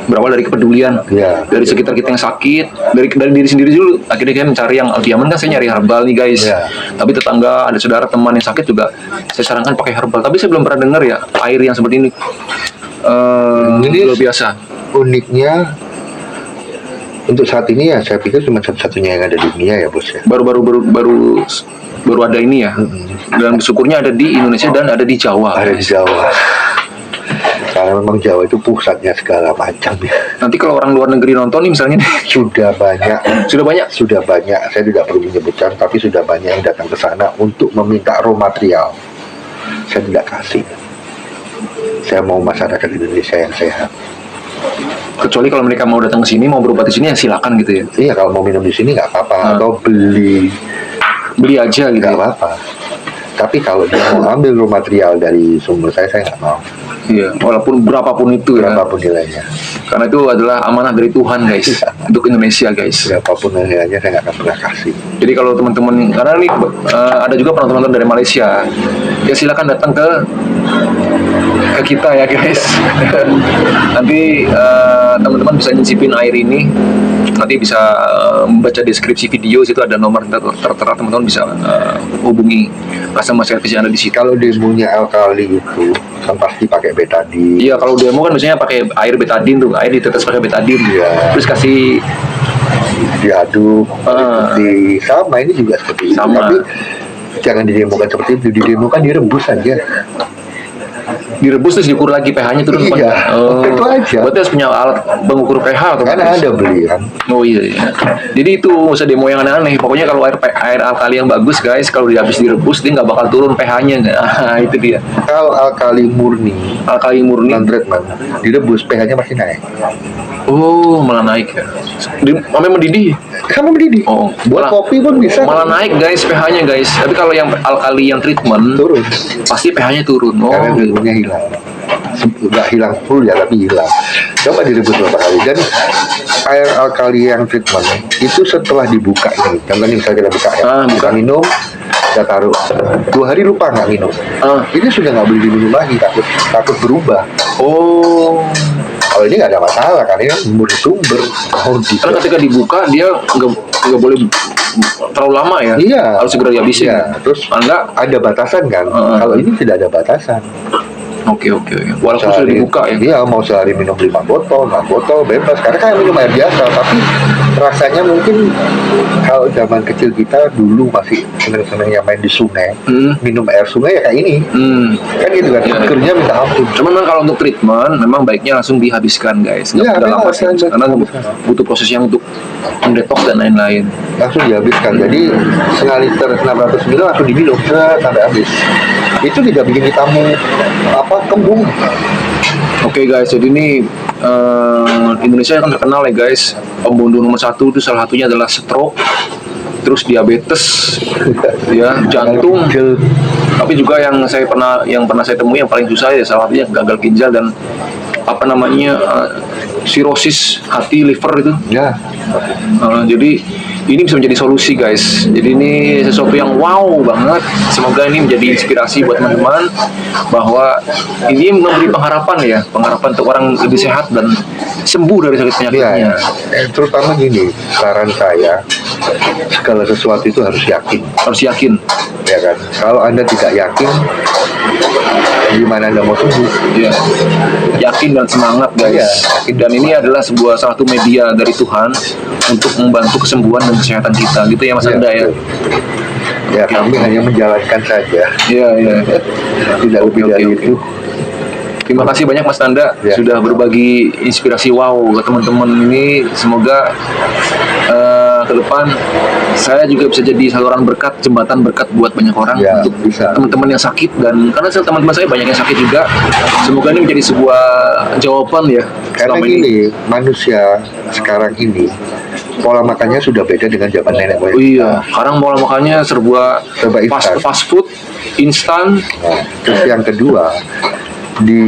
berawal dari kepedulian Ya. dari sekitar kita yang sakit, dari diri sendiri dulu. Akhirnya kan mencari yang lebih aman, kan saya nyari herbal nih guys. Ya. Tapi tetangga, ada saudara, teman yang sakit juga saya sarankan pakai herbal. Tapi saya belum pernah dengar ya air yang seperti ini. Ini Luar biasa. Uniknya untuk saat ini ya, saya pikir cuma satu-satunya yang ada di dunia ya bos ya. Baru ada ini ya. Dan syukurnya ada di Indonesia dan ada di Jawa. Ada di Jawa. Karena memang Jawa itu pusatnya segala macam ya. Nanti kalau orang luar negeri nonton nih misalnya Sudah banyak. sudah banyak. Saya tidak perlu menyebutkan, tapi sudah banyak yang datang ke sana untuk meminta raw material. Saya tidak kasih. Saya mau masyarakat Indonesia yang sehat. Kecuali kalau mereka mau datang ke sini, mau berobat di sini ya silakan gitu ya. Iya, kalau mau minum di sini nggak apa-apa, atau beli Beli aja gitu nggak ya. apa-apa. Tapi kalau dia mau ambil raw material dari sumber saya nggak mau. Iya, walaupun berapapun itu ya. Berapapun nilainya. Karena itu adalah amanah dari Tuhan guys. Untuk Indonesia guys. Berapapun nilainya saya nggak akan pernah kasih. Jadi kalau teman-teman, karena nih ada juga penonton dari Malaysia, ya silakan datang ke kita ya guys. Nanti teman-teman bisa nyicipin air ini. Nanti bisa membaca deskripsi video, situ ada nomor tertera, teman-teman bisa hubungi customer service yang ada di situ. Kalau demonya alkali itu kan pasti pakai betadine. Iya, kalau demo kan biasanya pakai air betadine tuh, air ditetes pakai betadine. Iya. Terus kasih Diaduk, sama ini juga seperti itu. Sama. Tapi jangan didemokan seperti itu, didemokan direbus aja. direbus terus diukur lagi pH-nya turun. Iya, itu aja. Berarti harus punya alat pengukur pH atau Kan ada beli kan. Oh iya, iya. Jadi itu nggak usah demo yang aneh-aneh. Pokoknya kalau air alkali yang bagus guys, kalau habis direbus dia nggak bakal turun pH-nya. Nah, itu dia. Kalau alkali murni, Alkali murni. non treatment, direbus pH-nya masih naik. Oh, malah naik ya. Sampai mendidih. Sama mendidih. Oh, Buat malah- kopi pun bisa. Malah naik guys pH-nya guys. Tapi kalau yang alkali yang treatment Turun. pasti pH-nya turun. Oh, Karena demonya hilang. Nggak hilang full ya, tapi hilang. Coba direbus beberapa kali. Dan air alkali yang treatment itu setelah dibuka ini, contohnya misalnya kita buka ya, buka. kita minum, kita taruh 2 hari lupa nggak minum. Ini sudah nggak boleh diminum lagi, takut berubah. Oh. Kalau ini nggak ada masalah, karena ini kan murni sumber. Karena ketika dibuka dia nggak boleh terlalu lama ya. Iya. Harus segera dihabisin. Iya. Terus Anda ada batasan kan? Kalau ini tidak ada batasan. oke. Walaupun sudah dibuka ya. Iya, mau sehari minum 5 botol, 6 botol, bebas. Karena kan minum air biasa, tapi rasanya mungkin kalau zaman kecil kita dulu masih seneng-senengnya main di sungai, minum air sungai ya kayak ini. Kan gitu kan, Iya. segernya minta ampun. Cuman kan kalau untuk treatment memang baiknya langsung dihabiskan guys. Iya, Nggak lama memang, sih. saya- Karena butuh proses yang untuk mendetoks dan lain-lain. Langsung dihabiskan. Jadi setengah liter 600 ml langsung diminum sampai habis. Itu tidak bikin kita kembung. Oke guys, jadi ini Indonesia kan terkenal ya guys. Pembunuh nomor 1 itu salah satunya adalah stroke, terus diabetes, ya jantung. Tapi juga yang pernah saya temui yang paling susah ya salah satunya gagal ginjal dan apa namanya sirosis hati, liver itu. Ya, Jadi ini bisa menjadi solusi guys. Jadi ini sesuatu yang wow banget. Semoga ini menjadi inspirasi buat teman-teman bahwa ini memberi pengharapan untuk orang lebih sehat dan sembuh dari sakit penyakitnya. ya. Terutama gini, saran saya, segala sesuatu itu harus yakin. Harus yakin. Ya kan, kalau Anda tidak yakin, gimana Anda mau sembuh? Ya. Yakin dan semangat guys. Iya. Dan ini adalah salah satu media dari Tuhan untuk membantu kesembuhan dan kesehatan kita. Gitu ya Mas Iya, Anda ya. betul. Ya, kami hanya menjalankan saja, Iya. tidak lebih dari Oke. itu. Terima kasih banyak Mas Nanda Ya. sudah berbagi inspirasi wow ke teman-teman ini. Semoga ke depan saya juga bisa jadi saluran berkat, jembatan berkat buat banyak orang Ya, untuk bisa. teman-teman yang sakit, dan karena teman-teman saya banyak yang sakit juga. Semoga ini menjadi sebuah jawaban ya. Karena selama ini. gini, manusia sekarang ini pola makannya sudah beda dengan zaman nenek moyang. Oh iya, sekarang pola makannya serba Serba instan. fast food, instan. Nah, terus yang kedua, di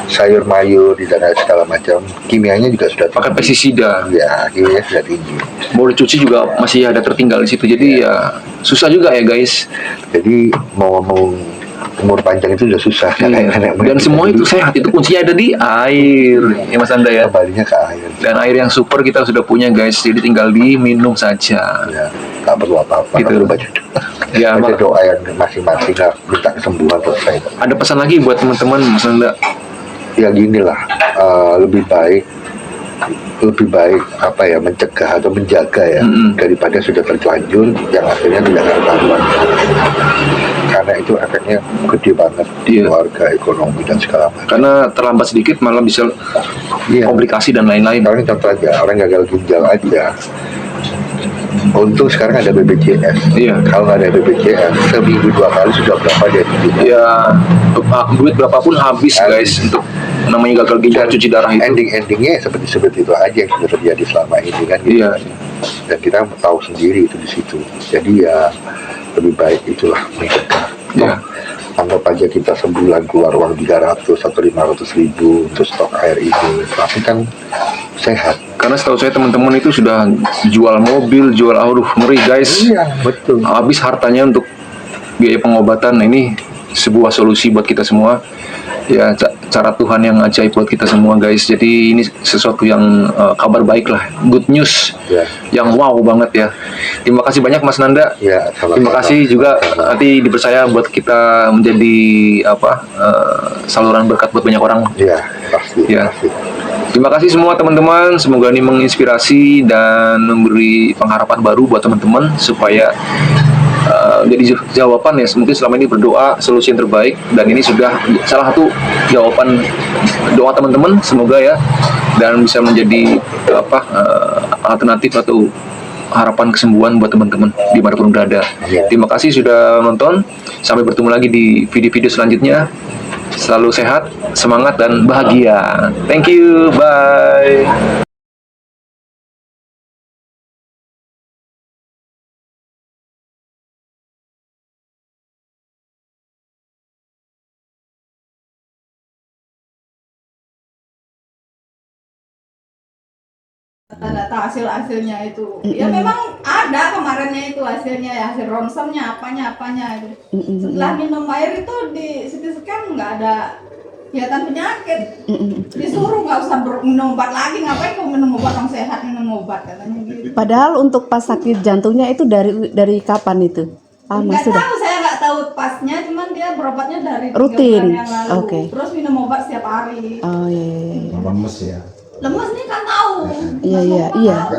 sayur mayur di dan segala macam, kimianya juga sudah Pakai tinggi. pestisida. Ya, kimianya sudah tinggi. Boleh cuci juga masih ada tertinggal di situ. Jadi ya susah juga ya guys. Jadi mau ngomong umur panjang itu udah susah kan nenek moyang Dan kita semua itu dulu. sehat, itu kuncinya ada di air, ya Mas Anda ya. Kembalinya ke air. Dan air yang super kita sudah punya guys, jadi tinggal diminum saja. Ya, nggak perlu apa-apa, Gitu. nggak perlu baca doa. Ya, Baca Mak. doa yang masing-masing, minta kesembuhan selesai. Ada pesan lagi buat teman-teman Mas Anda? Ya gini lah, lebih baik apa ya, mencegah atau menjaga ya, daripada sudah terlanjur yang akhirnya tidak karuan, karena itu efeknya gede banget di Iya. keluarga, ekonomi dan segala macam. Karena terlambat sedikit malah bisa Iya. komplikasi dan lain-lain. Sekarang contoh aja, orang gagal ginjal aja, untung sekarang ada BPJS. Iya. Kalau nggak ada BPJS, seminggu 2 kali sudah berapa dia cuci? Ya, duit berapapun habis guys untuk namanya gagal ginjal, cuci darah itu. Ending-endingnya seperti itu aja yang sudah terjadi selama ini kan gitu. Iya. Dan kita tahu sendiri itu di situ. Jadi ya lebih baik itulah mencegah. Iya. Anggap aja kita sebulan keluar uang 300 atau 500 ribu untuk stok air ini, tapi kan sehat. Karena setahu saya teman-teman itu sudah jual mobil, jual aduh ngeri guys. Iya, betul. Habis hartanya untuk biaya pengobatan. Nah, ini sebuah solusi buat kita semua. Ya, cara Tuhan yang ajaib buat kita semua guys. Jadi ini sesuatu yang kabar baik lah, good news, Ya. yang wow banget ya. Terima kasih banyak Mas Nanda. Ya, sama-sama. Terima kasih juga nanti dipercaya buat kita menjadi saluran berkat buat banyak orang. Iya, pasti. Ya. Pasti. Terima kasih semua teman-teman. Semoga ini menginspirasi dan memberi pengharapan baru buat teman-teman supaya jadi jawaban ya. Mungkin selama ini berdoa solusi yang terbaik, dan ini sudah salah satu jawaban doa teman-teman. Semoga ya, dan bisa menjadi alternatif atau harapan kesembuhan buat teman-teman dimanapun berada. Terima kasih sudah nonton. Sampai bertemu lagi di video-video selanjutnya. Selalu sehat, semangat, dan bahagia. Thank you, bye. Data hasilnya itu ya memang ada kemarinnya itu hasilnya ya, hasil ronsennya apanya itu. Setelah minum air itu di CT scan nggak ada kelihatan penyakit. Disuruh nggak usah minum obat lagi, ngapain kau minum obat, orang sehat minum obat katanya gitu. Padahal untuk pas sakit jantungnya itu dari kapan itu? Lama Nggak sudah. tahu, saya nggak tahu pasnya, cuman dia berobatnya dari 3 Rutin. bulan yang lalu. Oke. Terus minum obat setiap hari. Oh iya. Lemes ya. Lemes nih kan tahu. Iya.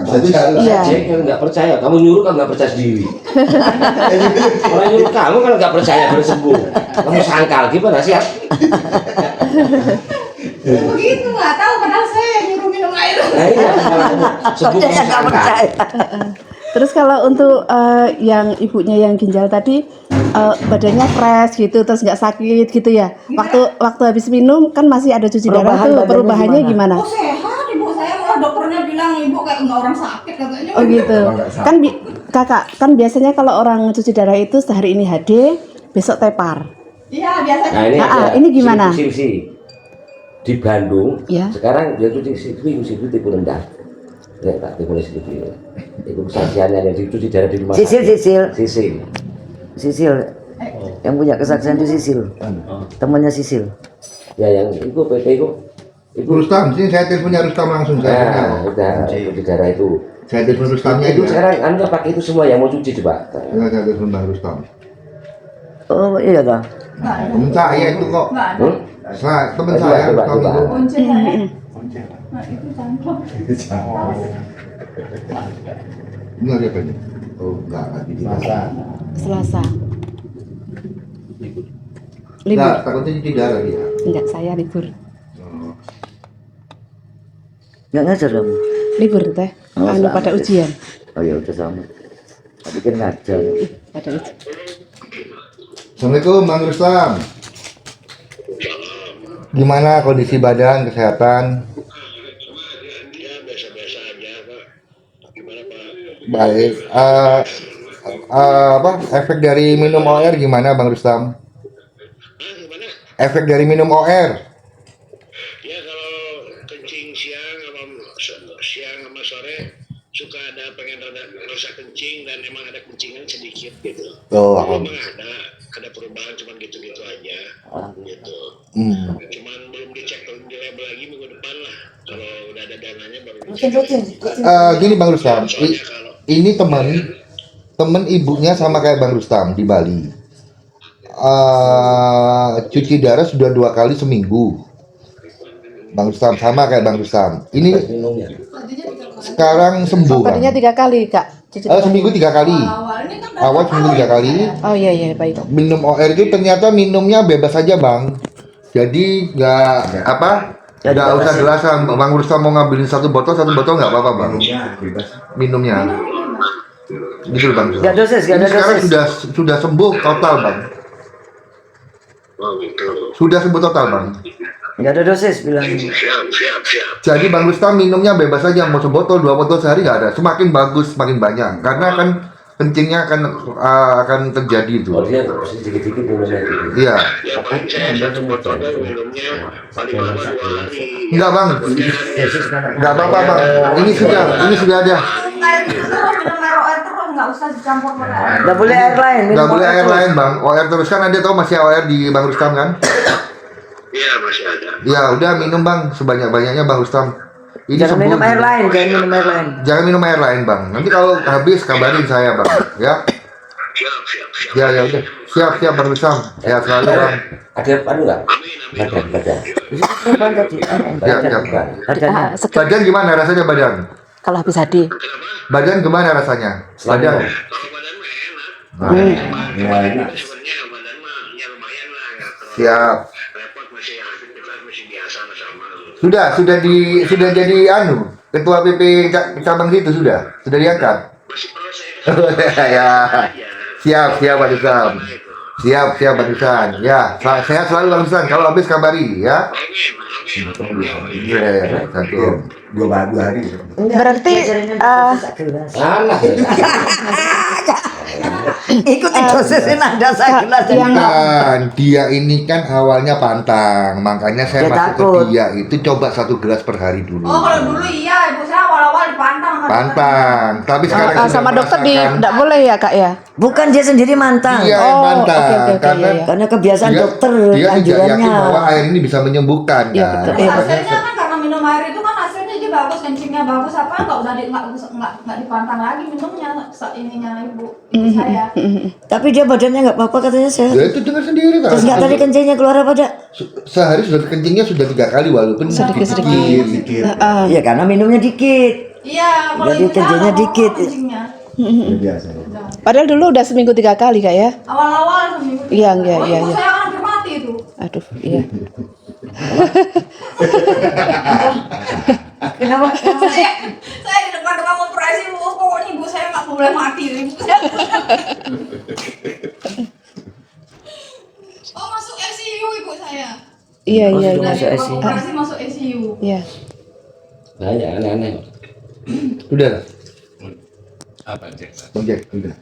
Tapi Iya. cek kan nggak percaya. Kamu nyuruh kan nggak percaya sendiri. Orang nyuruh kamu kan nggak percaya baru sembuh. Kamu sangkal gimana sih? Begitu nggak tahu, padahal saya yang nyuruh minum air. Nah iya, sembuh kamu sangkal. Terus kalau untuk yang ibunya yang ginjal tadi badannya fresh gitu, terus nggak sakit gitu ya. Waktu habis minum kan masih ada cuci darah tuh, perubahannya gimana? Oh sehat, ibu saya malah dokternya bilang ibu kayak nggak orang sakit katanya. Oh gitu. Kan kakak kan biasanya kalau orang cuci darah itu sehari ini HD, besok tepar. Iya biasanya. Nah ini, ini gimana? Sisi di Bandung. Ya. Sekarang dia cuci situ tipe rendah. Ya tak boleh sedikit. Itu kesaksiannya yang dicuci darah di rumah. Sisil yang punya kesaksian itu Sisil, temannya Sisil. Ya yang itu PT itu. Rustam, sini saya teleponnya Rustam langsung Nah, udah cuci darah itu. Saya telepon Rustamnya Itu sekarang anda pakai itu semua yang mau cuci coba. saya telepon Bang Rustam. Oh iya dah. Temen saya itu kok. Nggak ada. Temen Coba, saya coba, Rustam coba. itu. Kunci saya. Nah itu cangkok. Ini hari apa ini? Oh enggak, lagi di Selasa. Libur. Enggak, takutnya cuci darah dia. Enggak, saya libur. Nggak ngajar kamu? Libur teh. Oh, Anu sama pada sih. ujian. Oh ya udah sama. Tak pikir ngajar. Pada ujian. Assalamualaikum Bang Rustam. Gimana kondisi badan, kesehatan? Biasa-biasa aja, Pak. Gimana, Pak? Baik. Apa efek dari minum OR gimana Bang Rustam? Gimana? Efek dari minum OR? Ya kalau kencing siang sama sore suka ada pengen rasa kencing dan emang ada kencingan sedikit gitu. Oh, Memang ada ada perubahan, cuman gitu-gitu aja. Gitu. Cuman belum dicek di label lagi minggu depan lah. Kalau udah ada dananya baru dicek. Gini Bang Rustam, Soalnya kalau ini temen ibunya sama kayak Bang Rustam di Bali. Cuci darah sudah 2 kali seminggu. Bang Rustam sama kayak Bang Rustam. Ini minumnya. sekarang sembuh Bang. Tadinya 3 kali kak. Seminggu 3 kali. Awal ini kan Awal seminggu 3 kali. Oh iya iya baik. Minum OR itu ternyata minumnya bebas aja Bang. Jadi nggak nggak usah jelasan. Bang Rustam mau ngambilin 1 botol nggak apa-apa Bang. Minumnya. Gitu Bang. Gak dosis, Ini sekarang sudah sembuh total Bang. oh gitu. Sudah sembuh total Bang. Gak ada dosis bilang. Siap. Jadi Bang Rustam minumnya bebas aja, mau 1 botol, 2 botol sehari nggak ada. Semakin bagus, semakin banyak. Karena kan kencingnya akan terjadi itu. Oh dia sedikit-sedikit minumnya itu. Iya. Ya paling saya 1 botol minumnya paling lama 2 hari. Enggak Bang. Enggak apa-apa Bang. Ini sudah ada. air itu terus, minum air OR terus, nggak usah dicampur pakai air. Gak boleh air lain. minum Nggak boleh obat air terus. lain Bang. OR terus kan Anda tahu masih OR di Bang Rustam kan? Iya masih ada. Ya udah minum Bang sebanyak-banyaknya Bang Rustam. Ini Jangan sembuh. minum air lain, jangan minum air lain. Jangan minum air lain Bang. Nanti kalau habis kabarin saya Bang. Ya. Siap. Ya udah. Siap Bang Rustam. Sehat selalu Bang. Ada anu nggak? Amin. Badan. Apaan tadi? Ya. Badan. Badan gimana rasanya badan? Kalau habis hadi. Badan gimana rasanya? Badan. Kalau badan mah enak. Ya enak. Sebenarnya badan mah ya lumayan lah. Nggak terlalu Siap. repot, masih aktivitas masih biasa sama. Sudah jadi ketua PP cabang situ sudah diangkat. Masih proses. Ya. Siap Pak Rustam. Siap Pak Rustam. Ya, sehat selalu Bang Rustam. Kalau habis kabari ya. Amin. Iya, satu. 2 hari. Berarti Anak. Ikuti dosisnya ada segelas. Bukan, dia ini kan awalnya pantang, makanya saya Dia masuk takut. ke dia itu coba 1 gelas per hari dulu. Oh kalau dulu iya, ibu saya awal-awal dipantang. sama Pantang, tapi sekarang sudah sama dokter merasakan- tidak boleh ya kak ya? Bukan dia sendiri mantang. Dia yang Oh, pantang, oke, karena iya. Karena kebiasaan dokter dia tidak anjurannya. yakin bahwa air ini bisa menyembuhkan Iya, kan. betul. Terus hasilnya kan karena minum air itu kan hasilnya dia bagus, kencingnya bagus, apa nggak usah nggak dipantang lagi minumnya ininya ibu saya. Tapi dia badannya nggak apa-apa katanya sehat. Ya itu dengar sendiri kan. Terus nggak tadi kencingnya keluar apa dak? Sehari sudah kencingnya sudah 3 kali walaupun Sedikit-sedikit. Iya karena minumnya dikit. Iya, kalau Jadi ibu saya kencingnya nggak dikit. apa-apa kencingnya. Biasa. Padahal dulu udah seminggu 3 kali kak ya? Awal-awal seminggu. Iya, Oh, iya. ibu saya kan hampir mati itu. Aduh, iya. Kenapa? Saya di depan ruang operasi, pokoknya ibu saya nggak boleh mati. Ibu saya. Oh masuk ICU ibu saya. Iya. Masuk Dari ICU. ruang operasi masuk ICU. Iya. Nah ya aneh-aneh. udah. Apa cek? Bang Jack, udah.